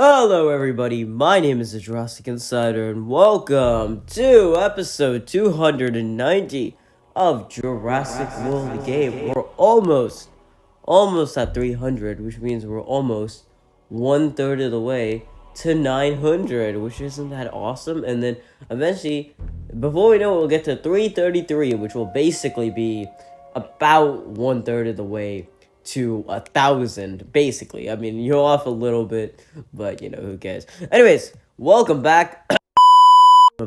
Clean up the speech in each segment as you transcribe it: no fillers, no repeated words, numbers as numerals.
Hello everybody, my name is the Jurassic Insider and welcome to episode 290 of Jurassic World the game. We're almost at 300, which means we're almost 1/3 of the way to 900, which isn't that awesome? And then eventually, before we know it, we'll get to 333, which will basically be about 1/3 of the way to 1,000, basically. I mean, you're off a little bit, but you know, who cares? Anyways, welcome back.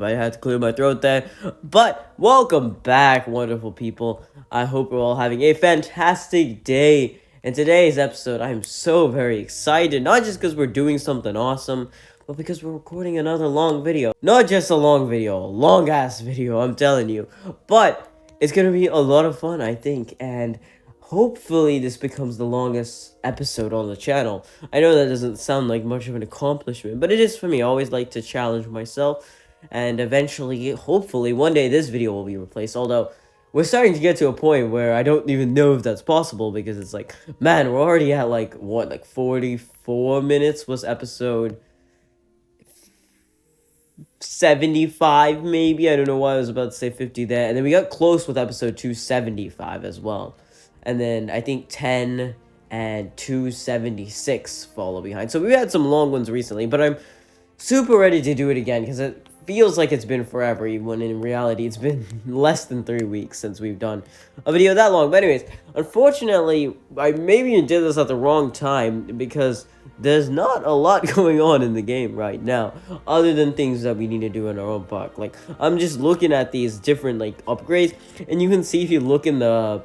I had to clear my throat there, but welcome back, wonderful people. I hope we're all having a fantastic day. In today's episode, I am so very excited, not just because we're doing something awesome, but because we're recording another long video. Not just a long video, a long-ass video, I'm telling you. But it's gonna be a lot of fun, I think, and hopefully this becomes the longest episode on the channel. I know that doesn't sound like much of an accomplishment, but it is for me. I always like to challenge myself, and eventually, hopefully, one day this video will be replaced, although we're starting to get to a point where I don't even know if that's possible, because it's like, man, we're already at like 44 minutes was episode 75 maybe. I don't know why I was about to say 50 there, and then we got close with episode 275 as well, and then I think 10 and 276 follow behind. So we had some long ones recently, but I'm super ready to do it again because it feels like it's been forever, even when in reality it's been less than 3 weeks since we've done a video that long. But anyways, unfortunately, I maybe did this at the wrong time because there's not a lot going on in the game right now other than things that we need to do in our own park. Like, I'm just looking at these different like upgrades, and you can see if you look in the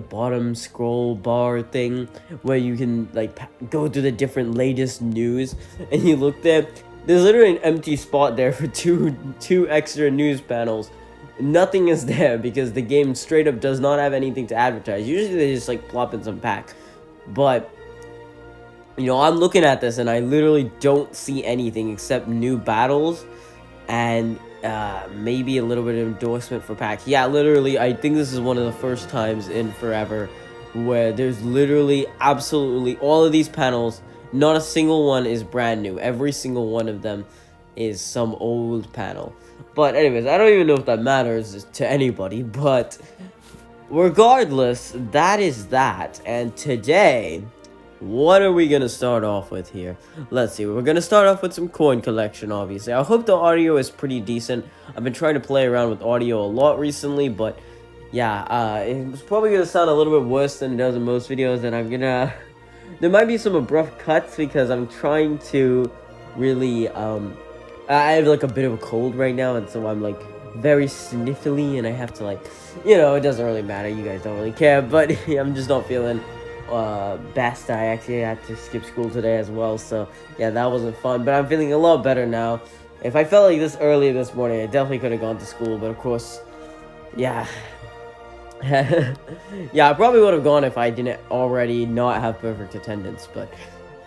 bottom scroll bar thing where you can like go through the different latest news, and you look there, there's literally an empty spot there for two extra news panels. Nothing is there because the game straight up does not have anything to advertise. Usually they just like plop in some pack, but you know, I'm looking at this and I literally don't see anything except new battles and maybe a little bit of endorsement for packs. Yeah, literally, I think this is one of the first times in forever where there's literally absolutely all of these panels, not a single one is brand new. Every single one of them is some old panel. But anyways, I don't even know if that matters to anybody, but regardless, that is that. And today, what are we gonna start off with here? Let's see. We're gonna start off with some coin collection, obviously. I hope the audio is pretty decent. I've been trying to play around with audio a lot recently, but yeah, it's probably gonna sound a little bit worse than it does in most videos, and I'm gonna there might be some abrupt cuts because I'm trying to really I have like a bit of a cold right now, and so I'm like very sniffly, and I have to like, you know, it doesn't really matter, you guys don't really care, but I'm just not feeling best. I actually had to skip school today as well, so yeah, that wasn't fun, but I'm feeling a lot better now. If I felt like this earlier this morning, I definitely could have gone to school, but of course, yeah. Yeah, I probably would have gone if I didn't already not have perfect attendance, but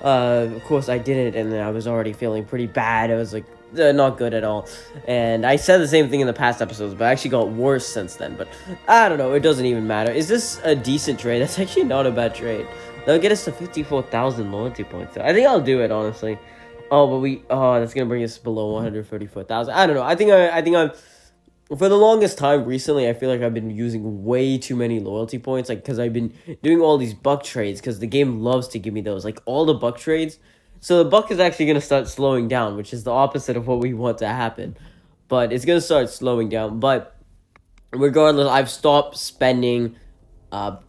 of course I didn't, and then I was already feeling pretty bad. I was like, not good at all, and I said the same thing in the past episodes, but I actually got worse since then. But I don't know, it doesn't even matter. Is this a decent trade? That's actually not a bad trade. That'll get us to 54,000 loyalty points. So I think I'll do it, honestly. Oh, but that's gonna bring us below 134,000. I don't know. I think I'm for the longest time recently, I feel like I've been using way too many loyalty points, like, because I've been doing all these buck trades, because the game loves to give me those, like, all the buck trades. So the buck is actually going to start slowing down, which is the opposite of what we want to happen. But it's going to start slowing down. But regardless, I've stopped spending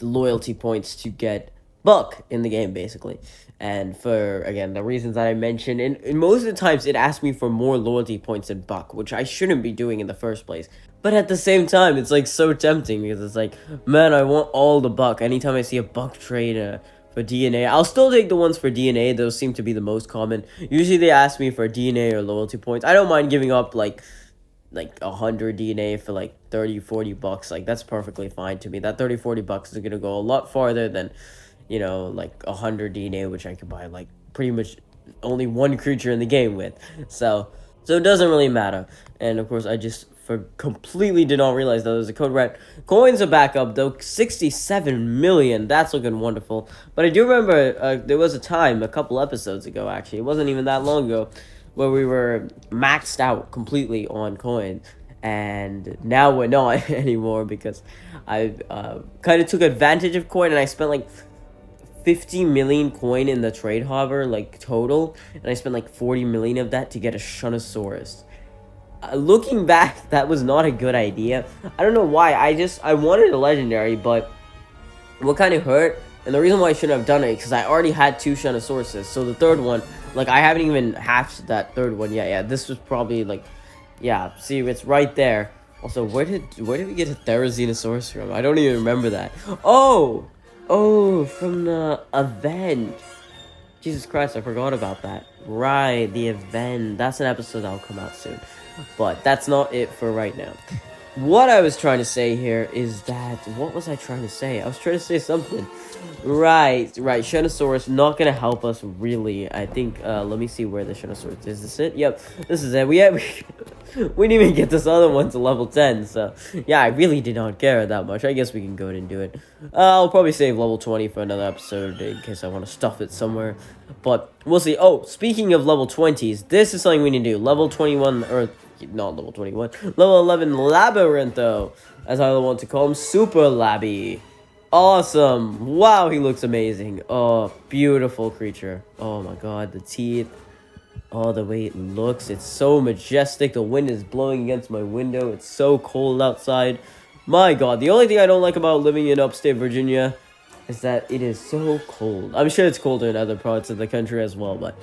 loyalty points to get buck in the game, basically. And for, again, the reasons that I mentioned, and most of the times it asks me for more loyalty points than buck, which I shouldn't be doing in the first place. But at the same time, it's like so tempting because it's like, man, I want all the buck. Anytime I see a buck trade for DNA, I'll still take the ones for DNA. Those seem to be the most common. Usually they ask me for DNA or loyalty points. I don't mind giving up like 100 DNA for like 30-40 bucks. Like, that's perfectly fine to me. That 30-40 bucks is gonna go a lot farther than, you know, like 100 DNA, which I could buy like pretty much only one creature in the game with. So it doesn't really matter. And of course, I just completely did not realize that there was a code red. Coins are back up though, 67 million. That's looking wonderful. But I do remember there was a time a couple episodes ago, actually, it wasn't even that long ago, where we were maxed out completely on coins, and now we're not anymore because I kind of took advantage of coin, and I spent like 50 million coin in the trade harbor, like total, and I spent like 40 million of that to get a Shunosaurus. Looking back, that was not a good idea. I don't know why. I wanted a legendary, but what kind of hurt, and the reason why I shouldn't have done it, because I already had 2 Shunosauruses, so the third one, like, I haven't even hatched that third one yet. Yeah, this was probably, like, yeah, see, it's right there. Also, where did we get a Therizinosaurus from? I don't even remember that. Oh, from the event. Jesus Christ, I forgot about that. Right, the event. That's an episode that'll come out soon. But that's not it for right now. What I was trying to say here is that... What was I trying to say? I was trying to say something. Right. Shunosaurus not going to help us, really. I think... let me see where the Shunosaurus... Is this it? Yep. This is it. We didn't even get this other one to level 10. So, yeah, I really did not care that much. I guess we can go ahead and do it. I'll probably save level 20 for another episode in case I want to stuff it somewhere. But we'll see. Oh, speaking of level 20s, this is something we need to do. Level 21... Or... Not level 21. Level 11 Labyrintho, as I want to call him, Super Labby. Awesome. Wow, he looks amazing. Oh, beautiful creature. Oh my god, the teeth. Oh, the way it looks. It's so majestic. The wind is blowing against my window. It's so cold outside. My god, the only thing I don't like about living in upstate Virginia is that it is so cold. I'm sure it's colder in other parts of the country as well, but...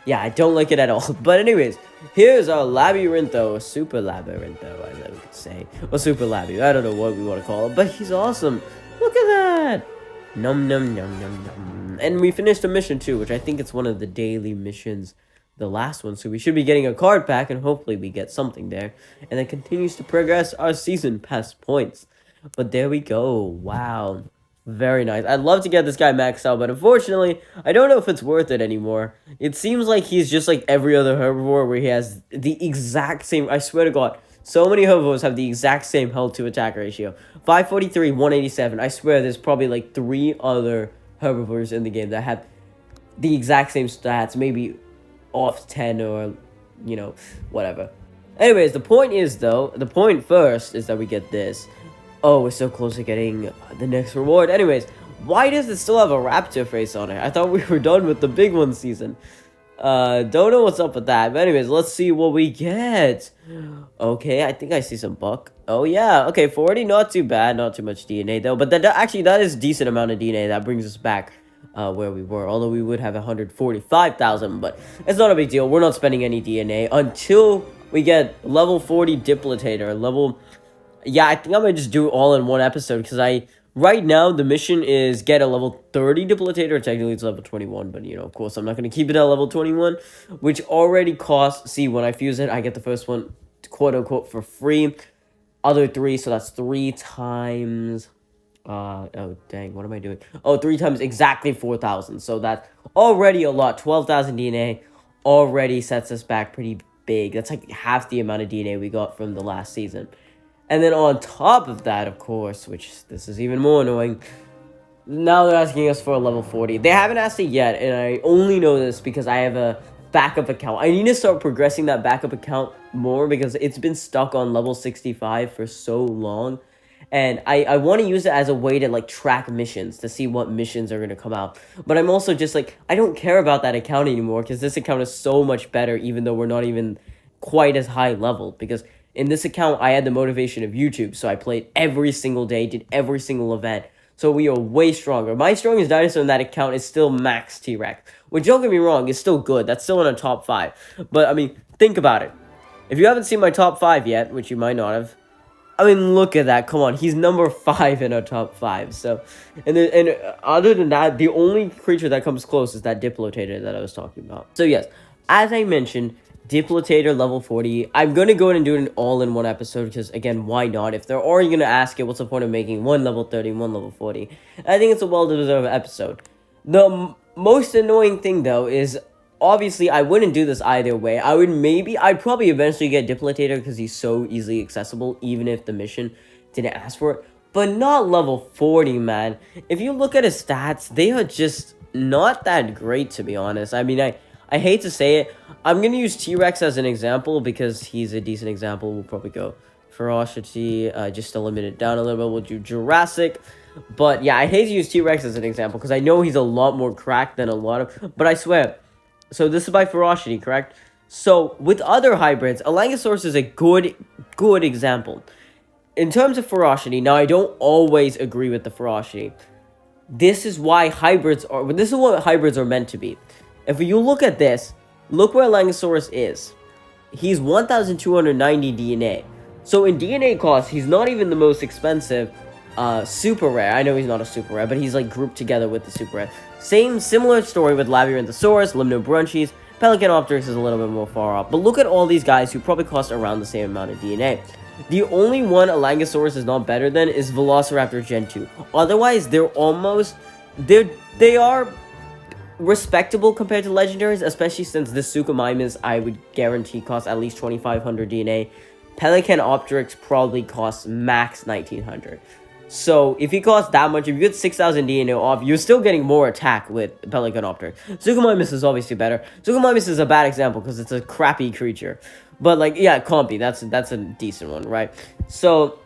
yeah, I don't like it at all. But anyways, here's our Labyrintho, Super Labyrintho, as I could say. Or Super Labby, I don't know what we want to call it, but he's awesome. Look at that. Num, num, num, num, num. And we finished a mission too, which I think it's one of the daily missions, the last one. So we should be getting a card pack, and hopefully we get something there. And it continues to progress our season pass points. But there we go. Wow. Very nice. I'd love to get this guy maxed out, but unfortunately, I don't know if it's worth it anymore. It seems like he's just like every other herbivore where he has the exact same... I swear to God, so many herbivores have the exact same health to attack ratio. 543, 187. I swear there's probably like 3 other herbivores in the game that have the exact same stats, maybe off 10 or, you know, whatever. Anyways, the point is, though, the point first is that we get this. Oh, we're so close to getting the next reward. Anyways, why does it still have a raptor face on it? I thought we were done with the big one season. Don't know what's up with that. But anyways, let's see what we get. Okay, I think I see some buck. Oh, yeah. Okay, 40, not too bad. Not too much DNA, though. But actually, that is a decent amount of DNA. That brings us back where we were. Although we would have 145,000. But it's not a big deal. We're not spending any DNA until we get level 40 Diplitator. Level... yeah, I think I'm going to just do it all in one episode, because right now, the mission is get a level 30 Diplitator. Technically, it's level 21, but, you know, of course, I'm not going to keep it at level 21, which already costs... see, when I fuse it, I get the first one, quote-unquote, for free. Other 3, so that's 3 times... oh, dang, what am I doing? Oh, 3 times exactly 4,000, so that's already a lot. 12,000 DNA already sets us back pretty big. That's like half the amount of DNA we got from the last season. And then on top of that, of course, which this is even more annoying, now they're asking us for a level 40. They haven't asked it yet, and I only know this because I have a backup account. I need to start progressing that backup account more because it's been stuck on level 65 for so long. And I want to use it as a way to, like, track missions, to see what missions are going to come out. But I'm also just, like, I don't care about that account anymore because this account is so much better, even though we're not even quite as high level. Because in this account, I had the motivation of YouTube, so I played every single day, did every single event. So we are way stronger. My strongest dinosaur in that account is still Max T-Rex, which, don't get me wrong, is still good. That's still in a top 5. But, I mean, think about it. If you haven't seen my top 5 yet, which you might not have, I mean, look at that. Come on, he's number 5 in our top 5. So, and other than that, the only creature that comes close is that Diplitator that I was talking about. So, yes, as I mentioned, Diplitator level 40. I'm going to go ahead and do it all in one episode because, again, why not? If they're already going to ask it, what's the point of making one level 30 and one level 40? I think it's a well-deserved episode. The most annoying thing, though, is obviously, I wouldn't do this either way. I'd probably eventually get Diplitator because he's so easily accessible, even if the mission didn't ask for it. But not level 40, man. If you look at his stats, they are just not that great, to be honest. I mean, I hate to say it. I'm going to use T-Rex as an example because he's a decent example. We'll probably go Ferocity, just to limit it down a little bit. We'll do Jurassic. But yeah, I hate to use T-Rex as an example because I know he's a lot more cracked than a lot of... But I swear... So this is by Ferocity, correct? So with other hybrids, Alangosaurus is a good example. In terms of Ferocity, now I don't always agree with the Ferocity. This is what hybrids are meant to be. If you look at this, look where Alangosaurus is. He's 1,290 DNA. So in DNA cost, he's not even the most expensive super rare. I know he's not a super rare, but he's like grouped together with the super rare. Similar story with Labyrinthosaurus, Limnobrunches. Pelicanopteryx is a little bit more far off. But look at all these guys who probably cost around the same amount of DNA. The only one Alangosaurus is not better than is Velociraptor Gen 2. Otherwise, they are respectable compared to legendaries, especially since this Suchomimus, I would guarantee, costs at least 2,500 DNA. Pelicanopteryx probably costs max 1,900. So, if he costs that much, if you get 6,000 DNA off, you're still getting more attack with Pelicanopteryx. Suchomimus is obviously better. Suchomimus is a bad example because it's a crappy creature. But, like, yeah, Compy, that's a decent one, right? So,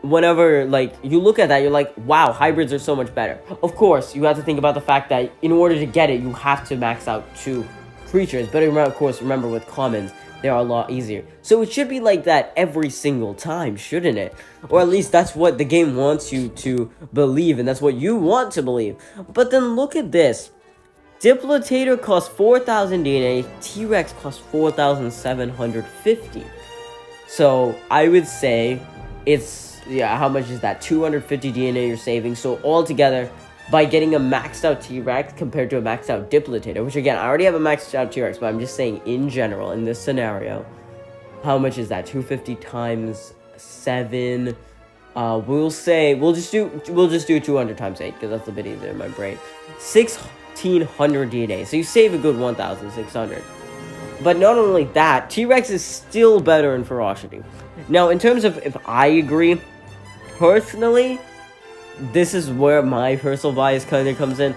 whenever, like, you look at that, you're like, wow, hybrids are so much better. Of course, you have to think about the fact that in order to get it, you have to max out 2 creatures. But, of course, remember, with commons, they are a lot easier. So it should be like that every single time, shouldn't it? Or at least that's what the game wants you to believe, and that's what you want to believe. But then look at this. Diplitator costs 4,000 DNA, T-Rex costs 4,750. So I would say it's, yeah, how much is that? 250 DNA you're saving. So altogether, by getting a maxed out T-Rex compared to a maxed out Diplitator, which again, I already have a maxed out T-Rex, but I'm just saying in general, in this scenario, how much is that? 250 times 7. We'll just do 200 times 8 because that's a bit easier in my brain. 1,600 DNA. So you save a good 1,600. But not only that, T-Rex is still better in ferocity. Now, in terms of if I agree, personally, this is where my personal bias kind of comes in.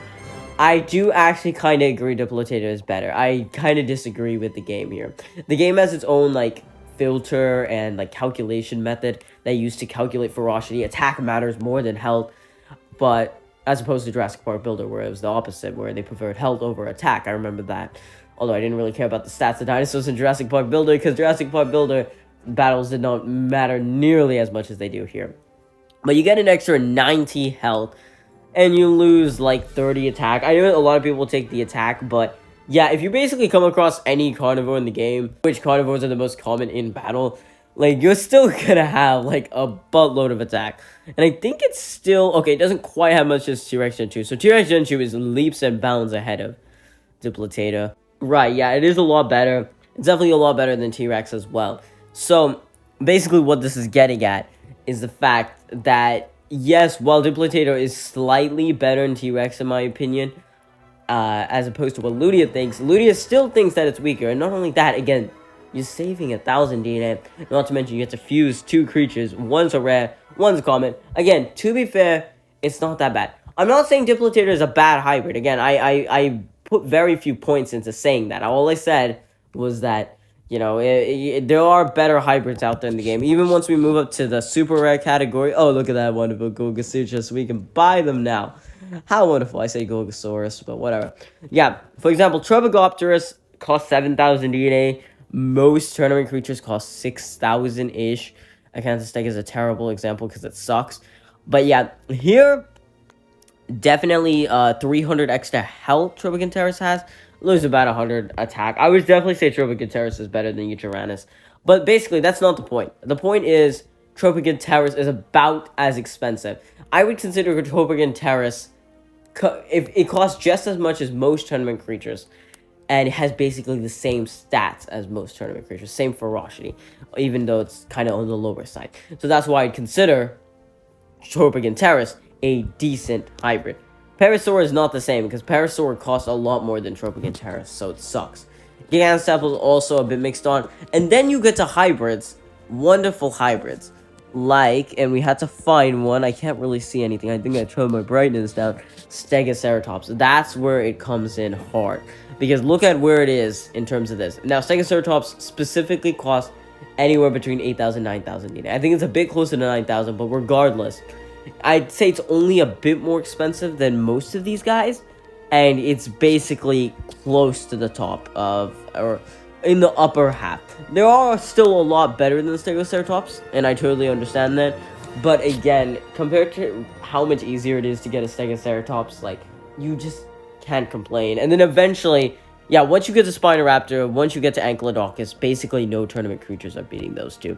I do actually kind of agree Diplitator is better. I kind of disagree with the game here. The game has its own, like, filter and, like, calculation method they use to calculate ferocity. Attack matters more than health, but as opposed to Jurassic Park Builder, where it was the opposite, where they preferred health over attack. I remember that. Although I didn't really care about the stats of dinosaurs in Jurassic Park Builder, because Jurassic Park Builder battles did not matter nearly as much as they do here. But you get an extra 90 health, and you lose, like, 30 attack. I know a lot of people take the attack, but yeah, if you basically come across any carnivore in the game, which carnivores are the most common in battle, like, you're still gonna have, like, a buttload of attack. And I think it's still, okay, it doesn't quite have much as T-Rex Gen 2. So T-Rex Gen 2 is leaps and bounds ahead of Diplitator. Right, yeah, it is a lot better. It's definitely a lot better than T-Rex as well. So, basically what this is getting at is the fact that, yes, while Diplitator is slightly better than T-Rex in my opinion, as opposed to what Ludia thinks, Ludia still thinks that it's weaker. And not only that, again, you're saving 1,000 DNA. Not to mention you get to fuse 2 creatures. One's a rare, one's a common. Again, to be fair, it's not that bad. I'm not saying Diplitator is a bad hybrid. Again, I put very few points into saying that. All I said was that, you know, there are better hybrids out there in the game. Even once we move up to the super rare category. Oh, look at that wonderful Gorgosuchus. We can buy them now. How wonderful. I say Gorgosaurus, but whatever. Yeah, for example, Trebogopterus costs 7,000 DNA. Most tournament creatures cost 6,000-ish. Acanthostegus is a terrible example because it sucks. But yeah, here, definitely 300 extra health Tropicanterus has. Lose about 100 attack. I would definitely say Tropicanterus is better than Eutyranus. But basically, that's not the point. The point is, Tropicanterus is about as expensive. I would consider Tropicanterus, if it costs just as much as most tournament creatures, and it has basically the same stats as most tournament creatures, same ferocity, even though it's kind of on the lower side. So that's why I'd consider Tropicanterus a decent hybrid. Parasaur is not the same, because Parasaur costs a lot more than Tropicanteris, so it sucks. Gigantopus is also a bit mixed on. And then you get to hybrids. Wonderful hybrids. Like, and we had to find one. I can't really see anything. I think I turned my brightness down. Stegoceratops. That's where it comes in hard. Because look at where it is in terms of this. Now, Stegoceratops specifically costs anywhere between 8,000 and 9,000 DNA. I think it's a bit closer to 9,000, but regardless, I'd say it's only a bit more expensive than most of these guys. And it's basically close to the top of, or in the upper half. There are still a lot better than the Stegoceratops, and I totally understand that. But again, compared to how much easier it is to get a Stegoceratops, like, you just can't complain. And then eventually, yeah, once you get to Spinoraptor, once you get to Ankylodocus, basically no tournament creatures are beating those two.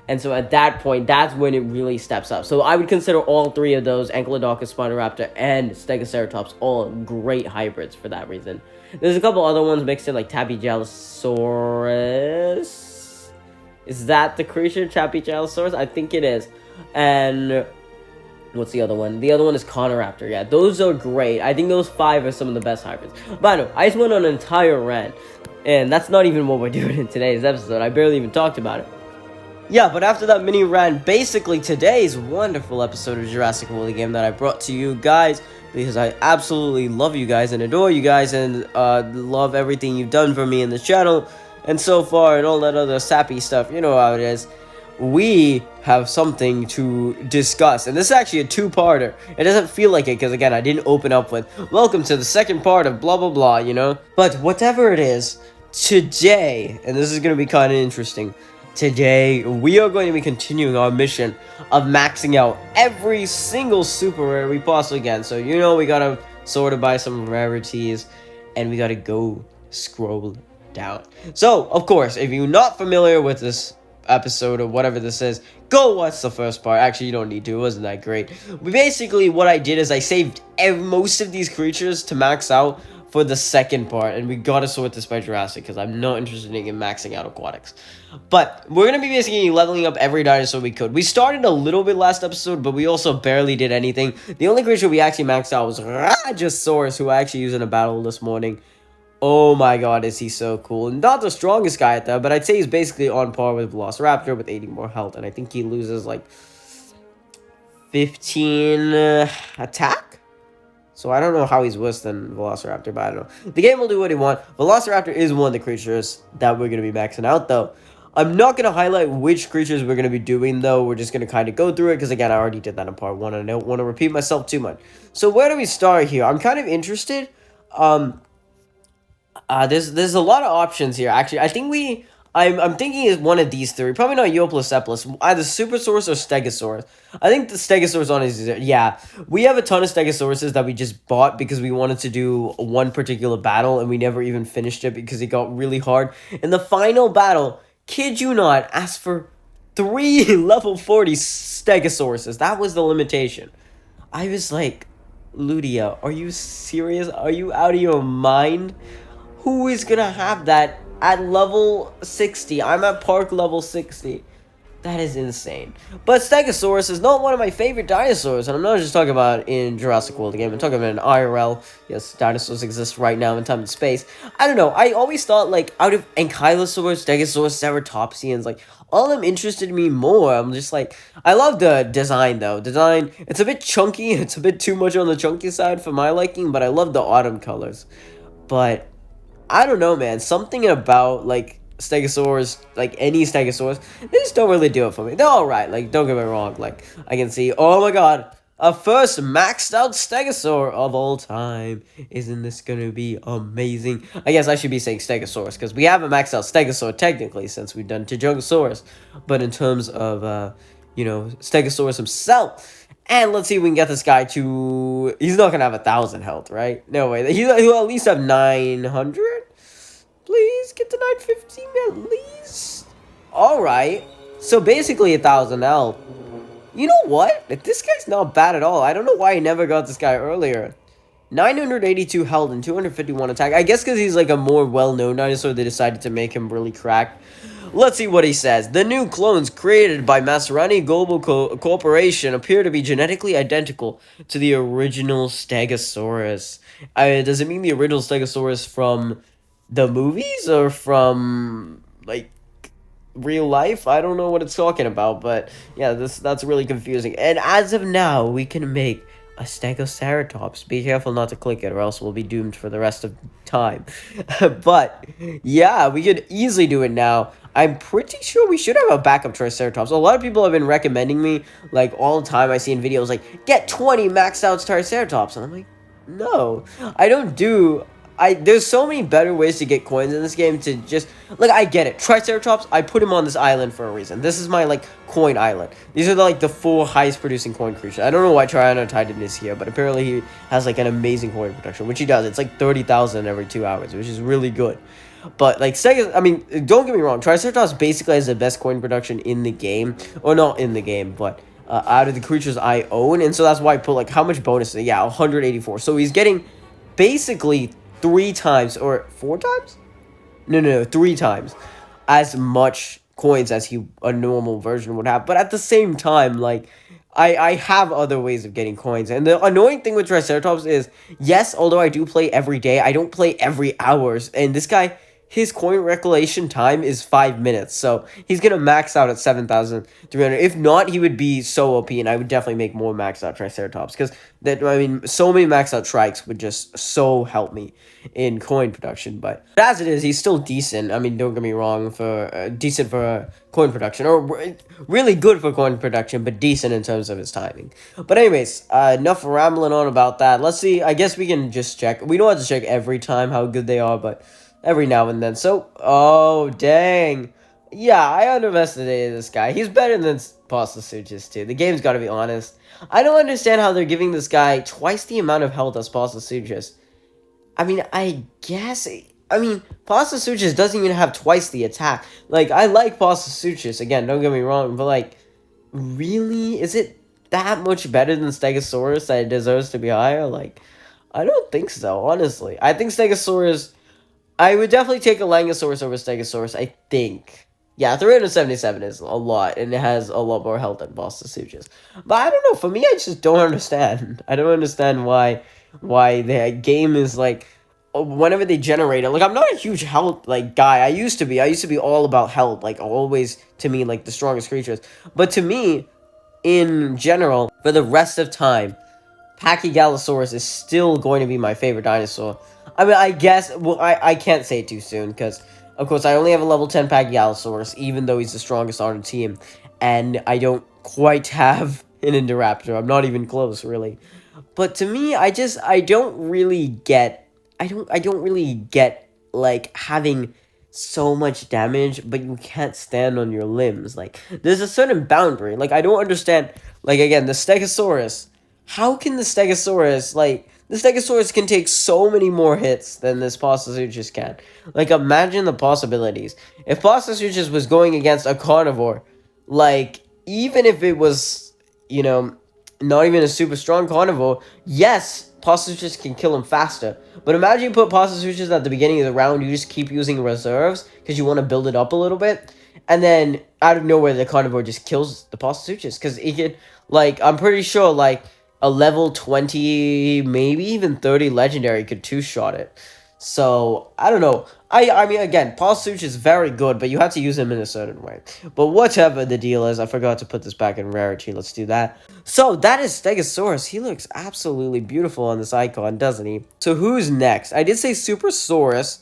And so at that point, that's when it really steps up. So I would consider all three of those, Ankylodocus, Spinoraptor, and Stegoceratops, all great hybrids for that reason. There's a couple other ones mixed in, like Tapigalosaurus. Is that the creature, Tapigalosaurus? I think it is. And what's the other one? The other one is Conoraptor. Yeah, those are great. I think those 5 are some of the best hybrids. But I know, I just went on an entire rant. And that's not even what we're doing in today's episode. I barely even talked about it. Yeah, but after that mini rant, basically today's wonderful episode of Jurassic World game that I brought to you guys, because I absolutely love you guys and adore you guys and love everything you've done for me in this channel and so far and all that other sappy stuff. You know how it is. We have something to discuss, and this is actually a two-parter. It doesn't feel like it because, again, I didn't open up with welcome to the second part of blah blah blah, you know. But whatever it is, today, and this is going to be kind of interesting, today we are going to be continuing our mission of maxing out every single super rare we possibly can. So you know we gotta sort of buy some rarities, and we gotta go scroll down. So of course, if you're not familiar with this episode or whatever this is, go watch the first part. Actually, you don't need to. It wasn't that great. But basically, what I did is I saved most of these creatures to max out for the second part, and we gotta sort this by Jurassic because I'm not interested in maxing out aquatics. But we're gonna be basically leveling up every dinosaur we could. We started a little bit last episode, but we also barely did anything. The only creature we actually maxed out was Rajasaurus, who I actually used in a battle this morning. Oh my god, is he so cool. Not the strongest guy at that, but I'd say he's basically on par with Velociraptor with 80 more health, and I think he loses like 15 attack? So I don't know how he's worse than Velociraptor, but I don't know. The game will do what he wants. Velociraptor is one of the creatures that we're going to be maxing out, though. I'm not going to highlight which creatures we're going to be doing, though. We're just going to kind of go through it, because, again, I already did that in part 1, and I don't want to repeat myself too much. So where do we start here? I'm kind of interested. There's a lot of options here, actually. I think I'm thinking is one of these three. Probably not Eoplosepalus. Either Supersaurus or Stegosaurus. I think the Stegosaurus on is... Yeah. We have a ton of Stegosauruses that we just bought because we wanted to do one particular battle, and we never even finished it because it got really hard. In the final battle, kid you not, asked for 3 level 40 Stegosauruses. That was the limitation. I was like, Ludia, are you serious? Are you out of your mind? Who is gonna have that at level 60? I'm at park level 60. That is insane. But Stegosaurus is not one of my favorite dinosaurs. And I'm not just talking about in Jurassic World game. I'm talking about in IRL. Yes, dinosaurs exist right now in time and space. I don't know. I always thought, like, out of Ankylosaurus, Stegosaurus, Ceratopsians, like, all of them interested me more. I'm just like, I love the design, though. Design, it's a bit chunky. It's a bit too much on the chunky side for my liking. But I love the autumn colors. But I don't know, man. Something about, like, Stegosaurus, like any Stegosaurus, they just don't really do it for me. They're alright, like, don't get me wrong. Like, I can see, oh my god, a first maxed out Stegosaur of all time. Isn't this gonna be amazing? I guess I should be saying Stegosaurus, because we have a maxed out Stegosaur, technically, since we've done Tyrannosaurus. But in terms of, you know, Stegosaurus himself. And let's see if we can get this guy to... He's not gonna have 1,000 health, right? No way. He'll at least have 900? Please, get to 915 at least. Alright. So basically 1,000 health. You know what? This guy's not bad at all. I don't know why I never got this guy earlier. 982 health and 251 attack. I guess because he's like a more well-known dinosaur, they decided to make him really cracked. Let's see what he says. The new clones created by Maserati Global Corporation appear to be genetically identical to the original Stegosaurus. Does it mean the original Stegosaurus from the movies or from like real life? I don't know what it's talking about, but yeah, that's really confusing. And as of now, we can make a Stegoceratops. Be careful not to click it, or else we'll be doomed for the rest of time. But yeah, we could easily do it now. I'm pretty sure we should have a backup Triceratops. A lot of people have been recommending me, like, all the time. I see in videos, like, get 20 maxed out Triceratops. And I'm like, no, I don't do... There's so many better ways to get coins in this game to just... Like, I get it. Triceratops, I put him on this island for a reason. This is my, like, coin island. These are, the 4 highest producing coin creatures. I don't know why Tyrannotitan is here, but apparently he has, like, an amazing coin production, which he does. It's, like, 30,000 every 2 hours, which is really good. But, like, I mean, don't get me wrong. Triceratops basically has the best coin production in the game. Or not in the game, but... out of the creatures I own, and so that's why I put, like, how much bonus is it? Yeah, 184. So he's getting basically 3 times, or 4 times? No, 3 times as much coins as a normal version would have. But at the same time, like, I have other ways of getting coins. And the annoying thing with Triceratops is, yes, although I do play every day, I don't play every hours. And this guy... his coin recollection time is 5 minutes, so he's gonna max out at 7,300. If not, he would be so OP, and I would definitely make more max out Triceratops, because so many max out Trikes would just so help me in coin production. But as it is, he's still decent. I mean, don't get me wrong, for decent for coin production, or really good for coin production, but decent in terms of his timing. But anyways, enough rambling on about that. Let's see. I guess we can just check. We don't have to check every time how good they are, but every now and then. So, oh, dang. Yeah, I underestimated this guy. He's better than Pasta Suchus, too. The game's got to be honest. I don't understand how they're giving this guy twice the amount of health as Pasta Suchus. I mean, I guess... I mean, Pasta Suchus doesn't even have twice the attack. Like, I like Pasta Suchus. Again, don't get me wrong. But, like, really? Is it that much better than Stegosaurus that it deserves to be higher? Like, I don't think so, honestly. I think Stegosaurus... I would definitely take a Langosaurus over Stegosaurus, I think. Yeah, 377 is a lot, and it has a lot more health than Boston. But I don't know, for me, I just don't understand. I don't understand why the game is, like, whenever they generate it. Like, I'm not a huge health, like, guy. I used to be all about health, like, always, to me, like, the strongest creatures. But to me, in general, for the rest of time, Pachygalosaurus is still going to be my favorite dinosaur. I mean, I guess, well, I can't say it too soon, because, of course, I only have a level 10 Pachygalosaurus, even though he's the strongest on the team, and I don't quite have an Indoraptor. I'm not even close, really. But to me, I don't really get, like, having so much damage, but you can't stand on your limbs. Like, there's a certain boundary. Like, I don't understand, like, again, the Stegosaurus. How can the Stegosaurus, like... The Stegosaurus can take so many more hits than this Postosuchus can. Like, imagine the possibilities. If Postosuchus was going against a carnivore, like, even if it was, you know, not even a super strong carnivore, yes, Postosuchus can kill him faster. But imagine you put Postosuchus at the beginning of the round, you just keep using reserves, because you want to build it up a little bit, and then, out of nowhere, the carnivore just kills the Postosuchus, because he could, like, I'm pretty sure, like, a level 20, maybe even 30 legendary could two-shot it. So, I don't know. I mean, again, Postosuchus is very good, but you have to use him in a certain way. But whatever the deal is, I forgot to put this back in rarity. Let's do that. So, that is Stegosaurus. He looks absolutely beautiful on this icon, doesn't he? So, who's next? I did say Supersaurus,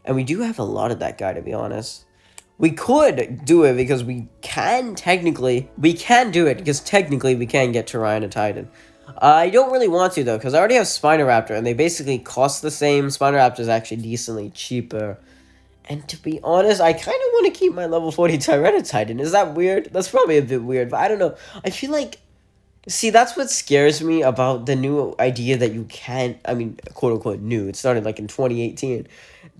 and we do have a lot of that guy, to be honest. We could do it because we can do it because technically we can get Tyrannotitan. I don't really want to, though, because I already have Spinoraptor, and they basically cost the same. Spinoraptor is actually decently cheaper. And to be honest, I kind of want to keep my level 40 Tyrannotitan. Is that weird? That's probably a bit weird, but I don't know. I feel like... See, that's what scares me about the new idea that you can't... I mean, quote-unquote new. It started, like, in 2018.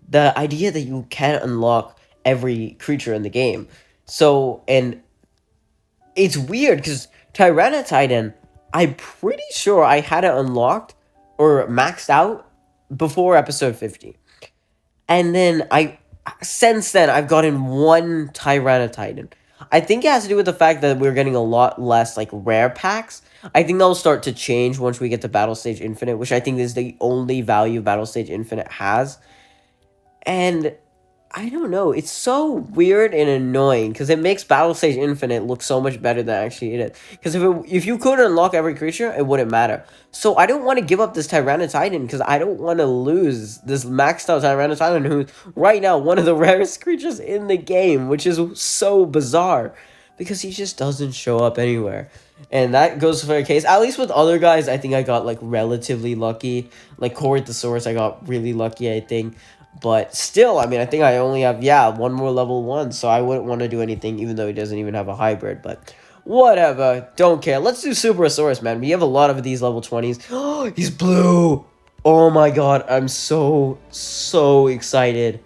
The idea that you can't unlock every creature in the game. So, and... It's weird, because Tyrannotitan... I'm pretty sure I had it unlocked or maxed out before episode 50. And then since then, I've gotten one Tyranititan. I think it has to do with the fact that we're getting a lot less, like, rare packs. I think that'll start to change once we get to Battle Stage Infinite, which I think is the only value Battle Stage Infinite has. And I don't know. It's so weird and annoying because it makes Battle Stage Infinite look so much better than actually it is. Because if you could unlock every creature, it wouldn't matter. So I don't want to give up this Tyranititan because I don't want to lose this maxed out Tyranititan who's right now one of the rarest creatures in the game, which is so bizarre because he just doesn't show up anywhere. And that goes for a case. At least with other guys, I think I got like relatively lucky. Like Corythosaurus, I got really lucky, I think. But still, I mean, I think I only have, one more level 1, so I wouldn't want to do anything, even though he doesn't even have a hybrid, but whatever, don't care. Let's do Superosaurus, man. We have a lot of these level 20s. Oh, he's blue! Oh my god, I'm so excited.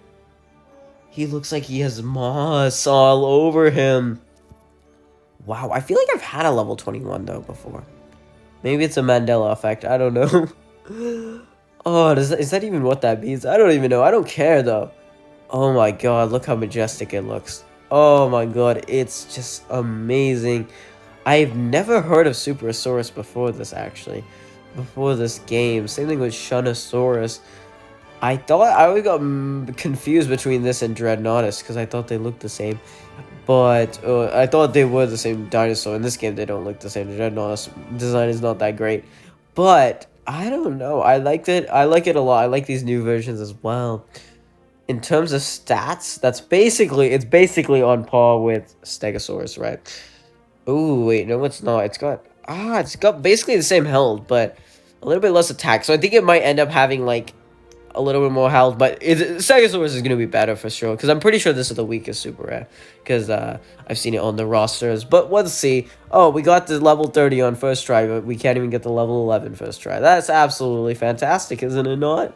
He looks like he has moss all over him. Wow, I feel like I've had a level 21, though, before. Maybe it's a Mandela effect, I don't know. Oh, is that even what that means? I don't even know. I don't care, though. Oh my god, look how majestic it looks. Oh my god, it's just amazing. I've never heard of Superosaurus before this, actually. Before this game. Same thing with Shunosaurus. I always got confused between this and Dreadnoughtus, because I thought they looked the same. But I thought they were the same dinosaur. In this game, they don't look the same. The Dreadnoughtus design is not that great. But I don't know. I liked it. I like it a lot. I like these new versions as well. In terms of stats, it's basically on par with Stegosaurus, right? Oh, wait, no, it's not. It's got basically the same health, but a little bit less attack. So I think it might end up having like a little bit more health, but Stegosaurus is going to be better for sure, because I'm pretty sure this is the weakest super rare, because I've seen it on the rosters, but let's see. Oh, we got the level 30 on first try, but we can't even get the level 11 first try. That's absolutely fantastic, isn't it not?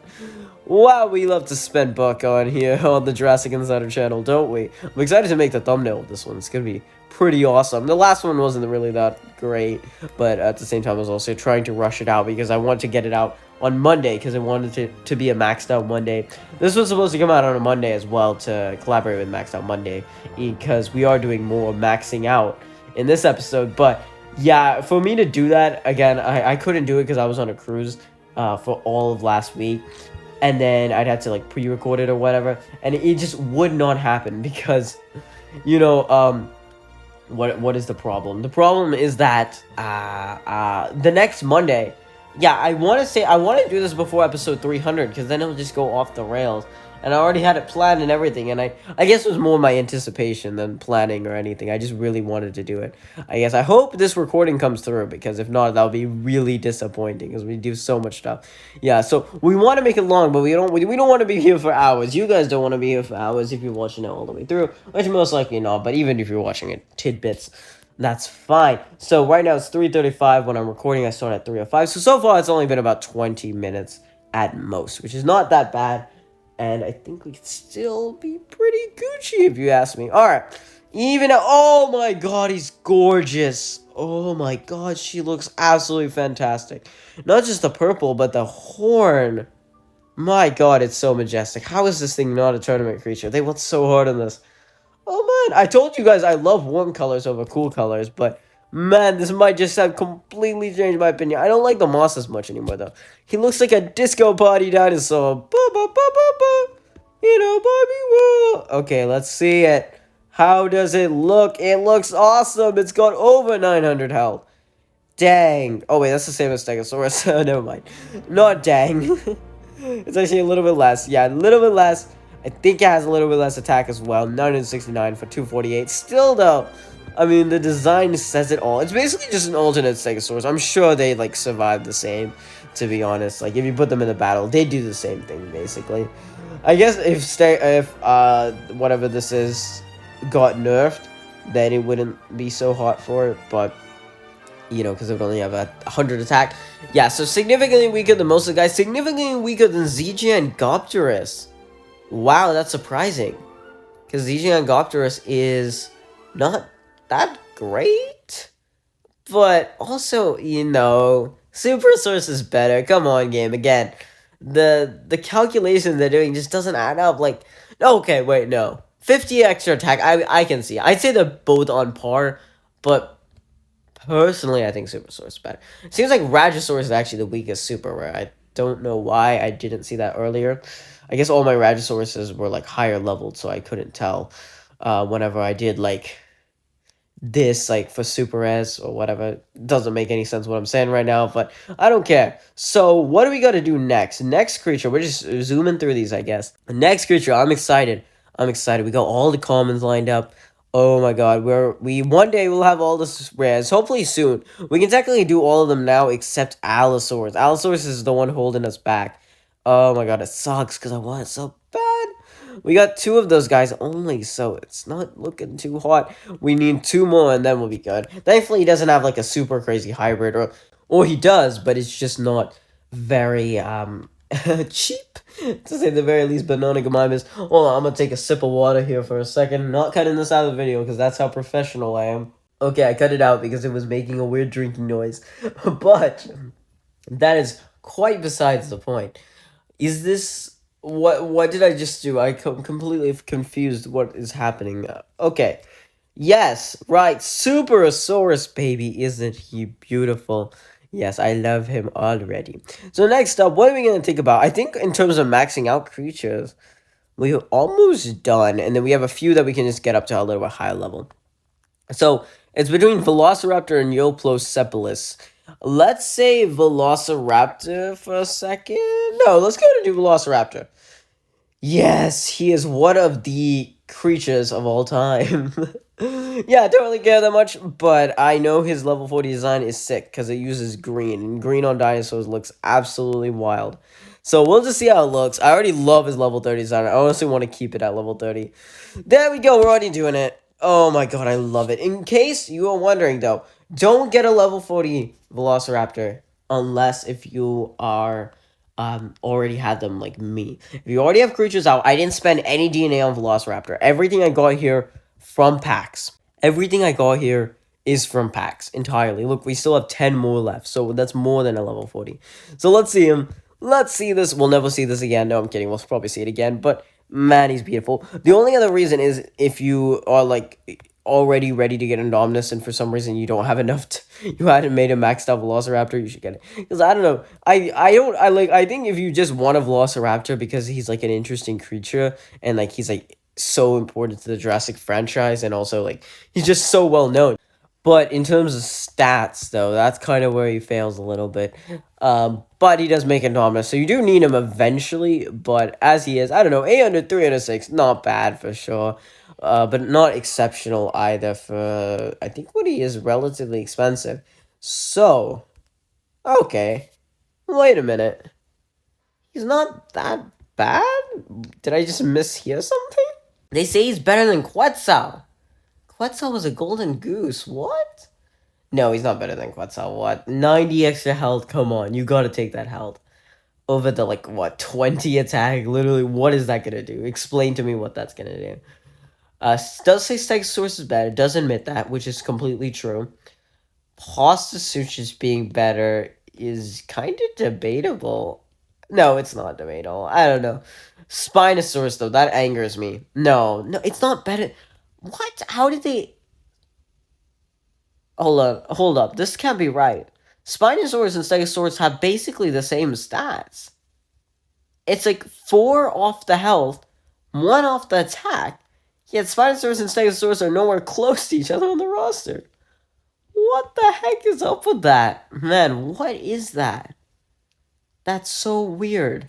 Wow, we love to spend buck on here on the Jurassic Insider channel, don't we? I'm excited to make the thumbnail of this one. It's going to be pretty awesome. The last one wasn't really that great, but at the same time I was also trying to rush it out because I want to get it out on Monday, because I wanted it to be a maxed out Monday. This was supposed to come out on a Monday as well, to collaborate with Maxed Out Monday, because we are doing more maxing out in this episode. But yeah, for me to do that again, I couldn't do it because I was on a cruise for all of last week, and then I'd have to like pre-record it or whatever, and it just would not happen because, you know, what is the problem? The problem is that the next Monday, I want to do this before episode 300, because then it'll just go off the rails. And I already had it planned and everything, and I guess it was more my anticipation than planning or anything. I just really wanted to do it. I hope this recording comes through, because if not, that'll be really disappointing, because we do so much stuff. Yeah, so we want to make it long, but we don't want to be here for hours. You guys don't want to be here for hours if you're watching it all the way through, which most likely not, but even if you're watching it tidbits, that's fine. So right now it's 3:35 when I'm recording. I started at 3:05. So far it's only been about 20 minutes at most, which is not that bad. And I think we could still be pretty Gucci if you ask me. Alright. Oh my god, he's gorgeous. Oh my god, she looks absolutely fantastic. Not just the purple, but the horn. My god, it's so majestic. How is this thing not a tournament creature? They went so hard on this. Oh man, I told you guys I love warm colors over cool colors, but man, this might just have completely changed my opinion. I don't like the moss as much anymore, though. He looks like a disco party dinosaur. Ba, ba, ba, ba, ba. You know, Bobby Woo. Okay, let's see it. How does it look? It looks awesome. It's got over 900 health. Dang. Oh, wait, that's the same as Stegosaurus. Never mind. Not dang. It's actually a little bit less. Yeah, a little bit less. I think it has a little bit less attack as well. 969 for 248. Still, though, I mean, the design says it all. It's basically just an alternate Stegosaurus. I'm sure they, like, survive the same, to be honest. Like, if you put them in a battle, they do the same thing, basically. I guess if whatever this is got nerfed, then it wouldn't be so hot for it, but, you know, because it would only have 100 attack. Yeah, so significantly weaker than most of the guys. Significantly weaker than Zygangopterus. Wow, that's surprising. Because Zygangopterus is not that great. But also, you know, Supersource is better. Come on, game. Again, the calculation they're doing just doesn't add up. Like, okay, wait, no. 50 extra attack, I can see. I'd say they're both on par, but personally, I think Supersource is better. It seems like Rajasaurus is actually the weakest super rare. I don't know why I didn't see that earlier. I guess all my Rajasauruses were like higher leveled, so I couldn't tell whenever I did like this like for super res or whatever. Doesn't make any sense what I'm saying right now, but I don't care. So what do we got to do next? Next creature, we're just zooming through these, I guess. Next creature, I'm excited. We got all the commons lined up. Oh my god, we one day we'll have all the rares, hopefully soon. We can technically do all of them now except Allosaurus. Allosaurus is the one holding us back. Oh my god, it sucks because I want it so bad. We got two of those guys only, so it's not looking too hot. We need two more, and then we'll be good. Thankfully, he doesn't have, like, a super crazy hybrid, or he does, but it's just not very, cheap, to say the very least. Banana Gamimus. Hold on, I'm gonna take a sip of water here for a second. Not cutting this out of the video, because that's how professional I am. Okay, I cut it out because it was making a weird drinking noise. But that is quite besides the point. Is this what did I just do? I completely confused what is happening. Okay. Yes, right. Superosaurus baby, isn't he beautiful? Yes, I love him already. So next up, what are we going to think about? I think in terms of maxing out creatures, we're almost done, and then we have a few that we can just get up to a little bit higher level. So it's between Velociraptor and Euplocephalus. Let's say Velociraptor for a second. No, let's go to do Velociraptor. Yes, he is one of the creatures of all time. Yeah, I don't really care that much, but I know his level 40 design is sick because it uses green, and green on dinosaurs looks absolutely wild. So we'll just see how it looks. I already love his level 30 design. I honestly want to keep it at level 30. There we go, we're already doing it. Oh my god, I love it. In case you are wondering though, don't get a level 40 Velociraptor unless if you are already had them like me. If you already have creatures out, I didn't spend any DNA on Velociraptor. Everything I got here from packs. Everything I got here is from packs entirely. Look, we still have 10 more left, so that's more than a level 40. So let's see him. Let's see this. We'll never see this again. No, I'm kidding. We'll probably see it again, but man, he's beautiful. The only other reason is if you are like already ready to get Indominus and for some reason you don't have enough you hadn't made a maxed out Velociraptor, you should get it. Because I don't know. I think if you just want a Velociraptor because he's like an interesting creature and like he's like so important to the Jurassic franchise and also like he's just so well known. But in terms of stats, though, that's kind of where he fails a little bit. But he does make a Indominus, so you do need him eventually. But as he is, I don't know, 800, 306, not bad for sure. But not exceptional either for, I think what he is relatively expensive. So, okay, wait a minute. He's not that bad? Did I just mishear something? They say he's better than Quetzal. Quetzal was a golden goose. What? No, he's not better than Quetzal. What? 90 extra health. Come on. You gotta take that health. Over the, like, what, 20 attack? Literally, what is that gonna do? Explain to me what that's gonna do. Does say Stegosaurus is better. Does admit that, which is completely true. Pastasuchus being better is kind of debatable. No, it's not debatable. I don't know. Spinosaurus, though, that angers me. No, it's not better. What? How did they... Hold up. This can't be right. Spinosaurus and Stegosaurus have basically the same stats. It's like 4 off the health, 1 off the attack, yet Spinosaurus and Stegosaurus are nowhere close to each other on the roster. What the heck is up with that? Man, what is that? That's so weird.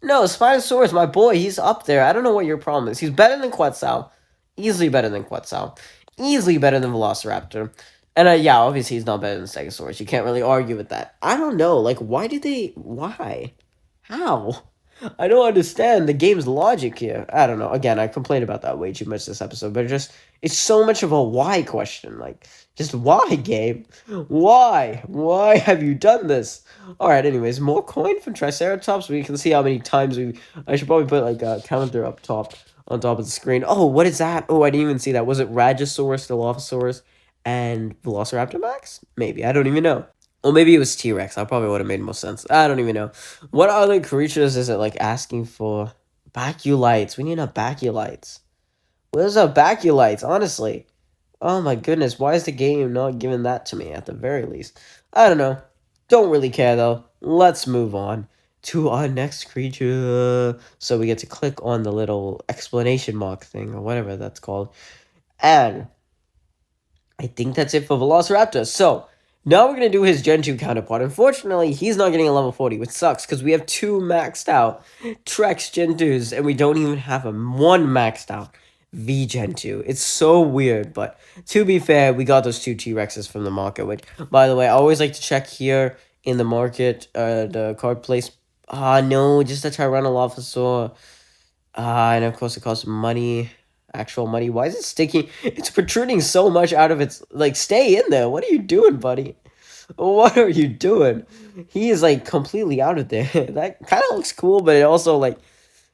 No, Spinosaurus, my boy, he's up there. I don't know what your problem is. He's better than Quetzal. Easily better than Quetzal. Easily better than Velociraptor. And yeah, obviously he's not better than Stegosaurus. You can't really argue with that. I don't know. Like, why? How? I don't understand the game's logic here. I don't know. Again, I complained about that way too much this episode, but it's so much of a why question. Like, just why, game? Why? Why have you done this? Alright, anyways, more coin from Triceratops. We can see how many times I should probably put, like, a counter up top, on top of the screen. Oh, what is that? Oh, I didn't even see that. Was it Rajasaurus, Dilophosaurus, and Velociraptor Max? Maybe. I don't even know. Or maybe it was T-Rex. That probably would have made more sense. I don't even know. What other creatures is it like asking for? Baculites. We need a Baculites. Where's our Baculites, honestly? Oh my goodness, why is the game not giving that to me at the very least? I don't know. Don't really care though. Let's move on to our next creature. So we get to click on the little explanation mark thing or whatever that's called. And I think that's it for Velociraptor. So now we're going to do his Gen 2 counterpart. Unfortunately, he's not getting a level 40, which sucks because we have two maxed out Trex Gen 2s and we don't even have one maxed out V Gen 2. It's so weird, but to be fair, we got those two T-Rexes from the market, which, by the way, I always like to check here in the market, the card place. Ah, no, just a Tyrannolophosaur. And of course it costs money, actual money. Why is it sticking? It's protruding so much out of its, like, stay in there. What are you doing, buddy? What are you doing? He is, like, completely out of there. That kind of looks cool, but it also, like,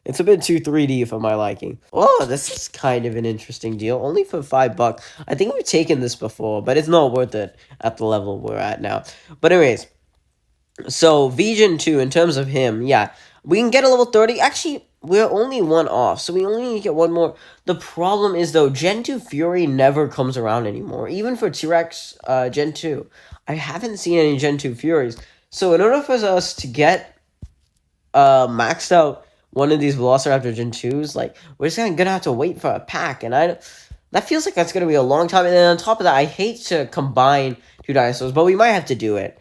it's a bit too 3D for my liking. Oh, this is kind of an interesting deal. Only for $5. I think we've taken this before, but it's not worth it at the level we're at now. But anyways, so Vision 2, in terms of him, yeah, we can get a level 30. Actually, we're only one off, so we only need to get one more. The problem is, though, Gen 2 Fury never comes around anymore. Even for T-Rex Gen 2. I haven't seen any Gen 2 Furies. So in order for us to get maxed out one of these Velociraptor Gen 2s, like, we're just gonna have to wait for a pack, and that feels like that's gonna be a long time. And then on top of that, I hate to combine two dinosaurs, but we might have to do it.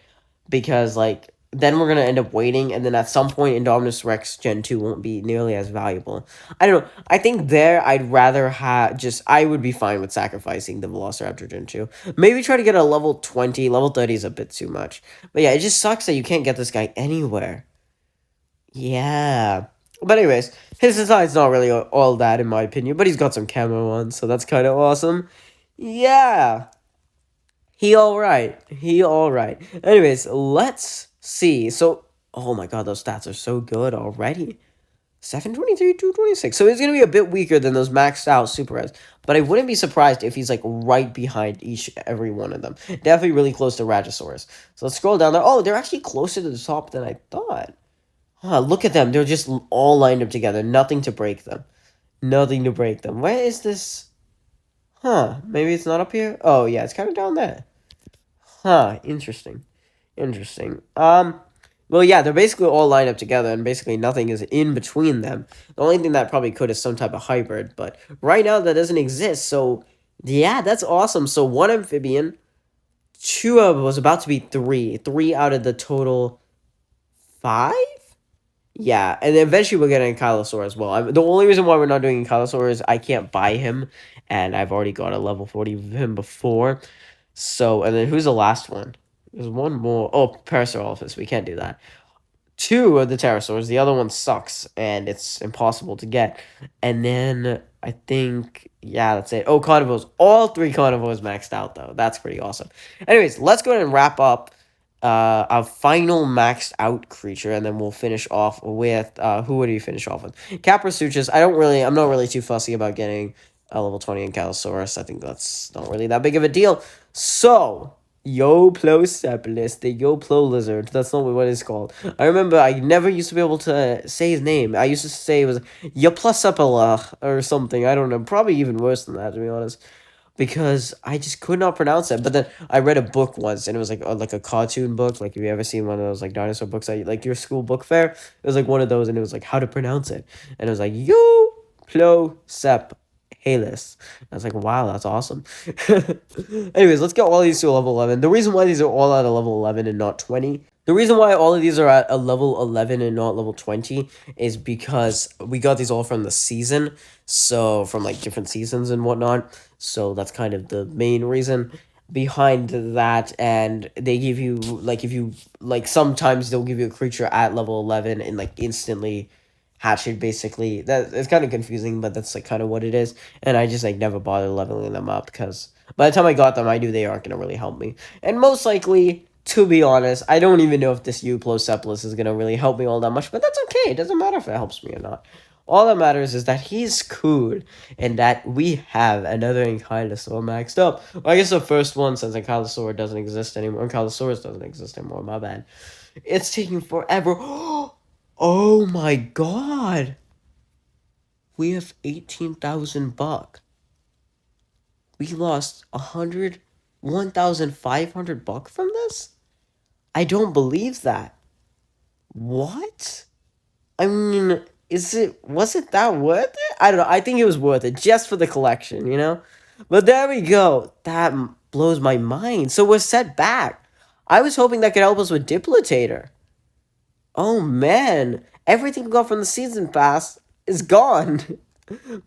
Because, like, then we're going to end up waiting, and then at some point, Indominus Rex Gen 2 won't be nearly as valuable. I don't know. I think there, I'd rather have I would be fine with sacrificing the Velociraptor Gen 2. Maybe try to get a level 20. Level 30 is a bit too much. But yeah, it just sucks that you can't get this guy anywhere. Yeah. But anyways, his design's not really all that, in my opinion, but he's got some camo on, so that's kind of awesome. Yeah. He alright. He alright. Anyways, let's see. So, oh my god, those stats are so good already. 723, 226. So he's going to be a bit weaker than those maxed out Super Res. But I wouldn't be surprised if he's like right behind every one of them. Definitely really close to Rajasaurus. So let's scroll down there. Oh, they're actually closer to the top than I thought. Huh, look at them. They're just all lined up together. Nothing to break them. Nothing to break them. Where is this? Huh, maybe it's not up here? Oh, yeah, it's kind of down there. Huh, interesting. Interesting. Well, yeah, they're basically all lined up together, and basically nothing is in between them. The only thing that probably could is some type of hybrid, but right now that doesn't exist, so yeah, that's awesome. So one amphibian, two of was about to be three. Three out of the total five? Yeah, and then eventually we'll get an Ankylosaur as well. The only reason why we're not doing Ankylosaur is I can't buy him, and I've already got a level 40 of him before. So, and then who's the last one? There's one more. Oh, Parasaurolophus. We can't do that. Two of the pterosaurs. The other one sucks, and it's impossible to get. And then I think, yeah, that's it. Oh, carnivores. All three carnivores maxed out, though. That's pretty awesome. Anyways, let's go ahead and wrap up our final maxed out creature, and then we'll finish off with who would you finish off with? Caprasuchus. I'm not really too fussy about getting a level 20 Ankylosaurus. I think that's not really that big of a deal. So, Yoplocephalus, the Yoplo lizard. That's not what it's called. I remember I never used to be able to say his name. I used to say it was Yoplocephala or something. I don't know. Probably even worse than that, to be honest. Because I just could not pronounce it. But then I read a book once, and it was like a cartoon book. Like, have you ever seen one of those like dinosaur books at like your school book fair? It was like one of those, and it was like how to pronounce it. And it was like Yoplocephalus. Halus. I was like, wow, that's awesome. Anyways, let's get all these to level 11. The reason why these are all at a level 11 and not 20, the reason why all of these are at a level 11 and not level 20 is because we got these all from the season. So, from like different seasons and whatnot. So, that's kind of the main reason behind that. And they give you, like, if you, like, sometimes they'll give you a creature at level 11 and, like, instantly hatch it, basically. That it's kind of confusing, but that's like kind of what it is. And I just like never bothered leveling them up because by the time I got them, I knew they aren't gonna really help me. And most likely, to be honest, I don't even know if this Euplocephalus is gonna really help me all that much. But that's okay. It doesn't matter if it helps me or not. All that matters is that he's cool and that we have another Ankylosaur maxed up. Well, I guess the first one, since Ankylosaur doesn't exist anymore, Ankylosaurus doesn't exist anymore, my bad. It's taking forever. Oh my god. We have 18,000 buck. We lost 1,500 buck from this? I don't believe that. What? I mean, was it that worth it? I don't know. I think it was worth it just for the collection, you know? But there we go. That blows my mind. So we're set back. I was hoping that could help us with Diplitator. Oh man, everything we got from the season pass is gone.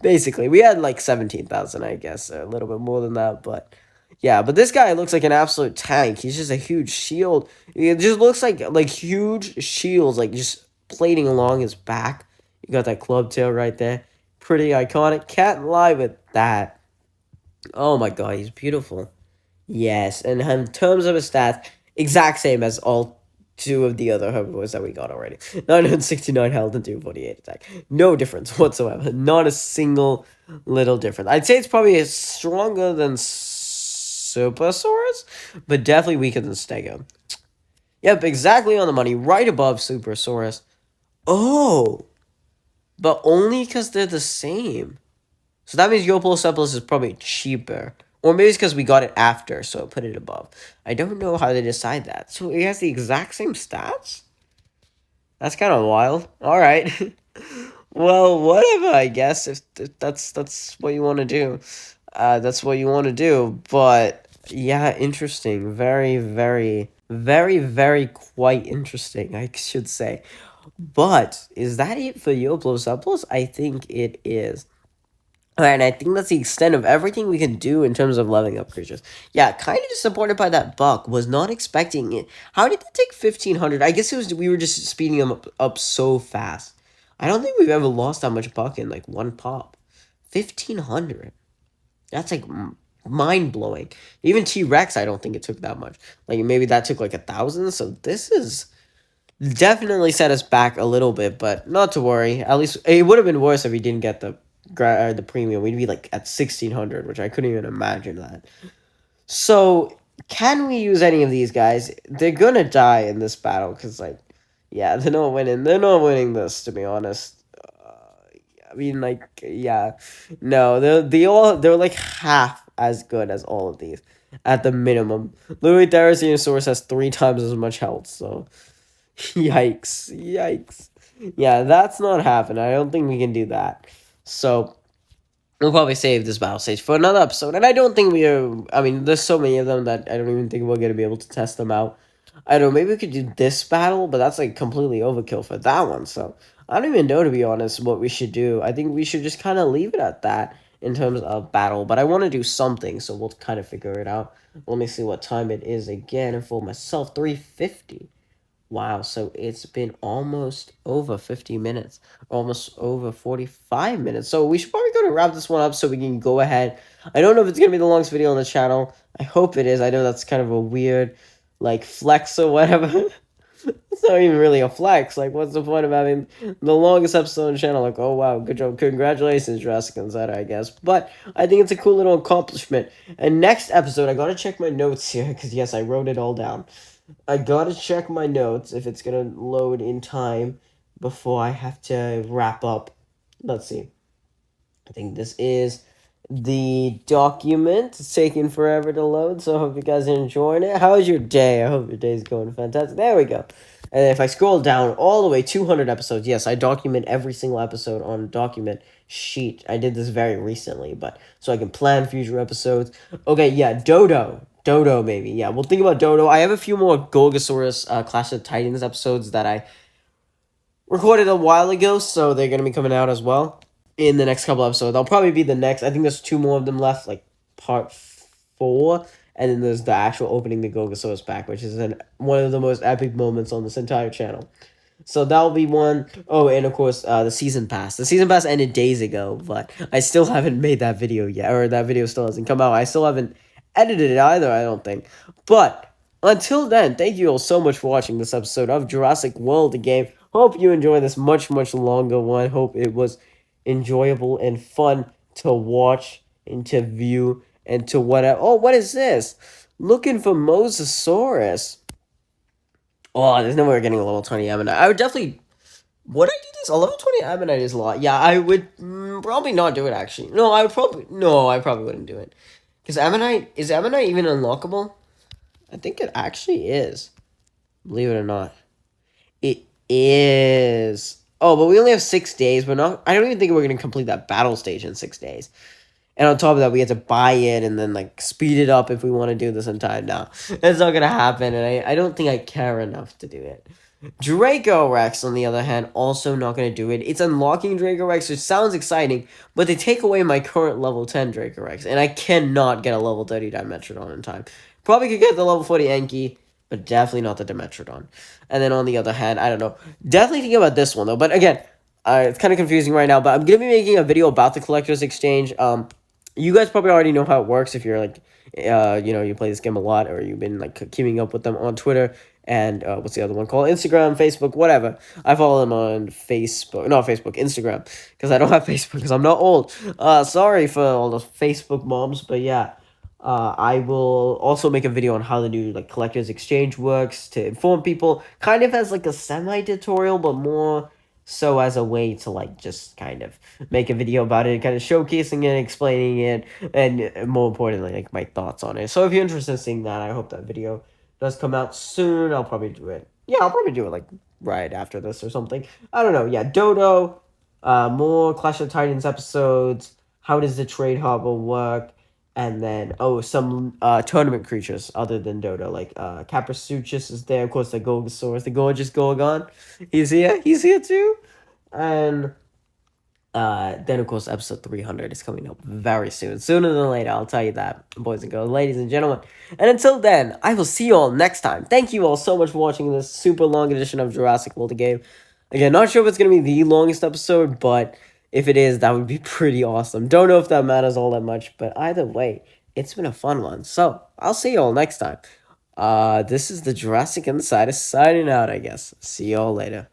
Basically, we had like 17,000, I guess, a little bit more than that, but yeah, but this guy looks like an absolute tank. He's just a huge shield. It just looks like huge shields, like just plating along his back. You got that club tail right there. Pretty iconic. Can't lie with that. Oh my god, he's beautiful. Yes, and in terms of his stats, exact same as all two of the other herbivores that we got already. 969 health and 248 attack. No difference whatsoever. Not a single little difference. I'd say it's probably stronger than Supersaurus, but definitely weaker than Stego. Yep, exactly on the money. Right above Supersaurus. Oh, but only because they're the same. So that means Yopolocephalus is probably cheaper. Or maybe it's because we got it after, so put it above. I don't know how they decide that. So it has the exact same stats? That's kind of wild. Alright. Well, whatever, I guess. If that's what you want to do. That's what you want to do. But, yeah, interesting. Very, very, very, very quite interesting, I should say. But, is that it for Yopolocephalus? I think it is. And I think that's the extent of everything we can do in terms of leveling up creatures. Yeah, kind of disappointed by that buck. Was not expecting it. How did that take 1,500? I guess it was we were just speeding them up so fast. I don't think we've ever lost that much buck in like one pop. 1,500. That's like mind-blowing. Even T-Rex, I don't think it took that much. Like maybe that took like 1,000. So this is definitely set us back a little bit, but not to worry. At least it would have been worse if we didn't get the premium. We'd be like at 1,600, which I couldn't even imagine that. So can we use any of these guys? They're gonna die in this battle because like, yeah, they're not winning. They're not winning this, to be honest. I mean, like, yeah, no, they're like half as good as all of these at the minimum. Literally, Therizinosaurus has 3 times as much health, so yikes, yikes. Yeah, that's not happening. I don't think we can do that. So we'll probably save this battle stage for another episode. And I don't think we are... I mean, there's so many of them that I don't even think we're going to be able to test them out. I don't know, maybe we could do this battle, but that's like completely overkill for that one. So I don't even know, to be honest, what we should do. I think we should just kind of leave it at that in terms of battle. But I want to do something, so we'll kind of figure it out. Let me see what time it is again. And for myself, 3:50. Wow, so it's been almost over 50 minutes, almost over 45 minutes. So we should probably go to wrap this one up so we can go ahead. I don't know if it's going to be the longest video on the channel. I hope it is. I know that's kind of a weird, like, flex or whatever. It's not even really a flex. Like, what's the point of having the longest episode on the channel? Like, oh, wow, good job. Congratulations, Jurassic Insider, I guess. But I think it's a cool little accomplishment. And next episode, I got to check my notes here because, yes, I wrote it all down. I gotta check my notes if it's gonna load in time before I have to wrap up. Let's see. I think this is the document. It's taking forever to load, so I hope you guys are enjoying it. How was your day? I hope your day's going fantastic. There we go. And if I scroll down all the way, 200 episodes. Yes, I document every single episode on a document sheet. I did this very recently, but so I can plan future episodes. Okay, yeah, Dodo. Dodo, maybe. Yeah, we'll think about Dodo. I have a few more Gorgosaurus Clash of Titans episodes that I recorded a while ago, so they're going to be coming out as well in the next couple episodes. I'll probably be the next. I think there's 2 more of them left, like part 4. And then there's the actual opening the Gorgosaurus pack, which is one of the most epic moments on this entire channel. So that'll be one. Oh, and of course, the Season Pass. The Season Pass ended days ago, but I still haven't made that video yet, or that video still hasn't come out. I still haven't edited it either, I don't think. But until then, thank you all so much for watching this episode of Jurassic World, the game. Hope you enjoyed this much, much longer one. Hope it was enjoyable and fun to watch and to view and to whatever. Oh, what is this? Looking for Mosasaurus. Oh, there's no way we're getting a level 20 Ammonite. I would definitely. Would I do this? A level 20 Ammonite is a lot. Yeah, I would probably not do it actually. No, I would probably. No, I probably wouldn't do it. Because Ammonite. Is Ammonite even unlockable? I think it actually is. Believe it or not. It is. Oh, but we only have 6 days. We're not. I don't even think we're going to complete that battle stage in 6 days. And on top of that, we have to buy it and then like speed it up if we want to do this in time. Now, that's not gonna happen, and I don't think I care enough to do it. Draco Rex, on the other hand, also not gonna do it. It's unlocking Draco Rex, which sounds exciting, but they take away my current level 10 Draco Rex, and I cannot get a level 30 Dimetrodon in time. Probably could get the level 40 Enki, but definitely not the Dimetrodon. And then on the other hand, I don't know. Definitely thinking about this one though. But again, it's kind of confusing right now. But I'm gonna be making a video about the Collector's Exchange. You guys probably already know how it works if you're like, you play this game a lot or you've been like keeping up with them on Twitter and what's the other one called? Instagram, Facebook, whatever. I follow them on Facebook, not Facebook, Instagram, because I don't have Facebook because I'm not old. Sorry for all those Facebook moms, but yeah. I will also make a video on how the new like Collector's Exchange works to inform people, kind of as like a semi-tutorial, but more so as a way to like just kind of make a video about it, kind of showcasing it, explaining it, and more importantly, like my thoughts on it. So if you're interested in seeing that, I hope that video does come out soon. I'll probably do it. Yeah, I'll probably do it like right after this or something. I don't know. Yeah, Dodo, more Clash of Titans episodes. How does the trade harbor work? And then, some tournament creatures other than Dodo, like Caprasuchus is there, of course, the Gogosaurus, the gorgeous Gorgon, he's here too, and then, of course, episode 300 is coming up very soon, sooner than later, I'll tell you that, boys and girls, ladies and gentlemen, and until then, I will see you all next time. Thank you all so much for watching this super long edition of Jurassic World, the game. Again, not sure if it's going to be the longest episode, but if it is, that would be pretty awesome. Don't know if that matters all that much, but either way, it's been a fun one. So, I'll see you all next time. This is the Jurassic Insider signing out, I guess. See you all later.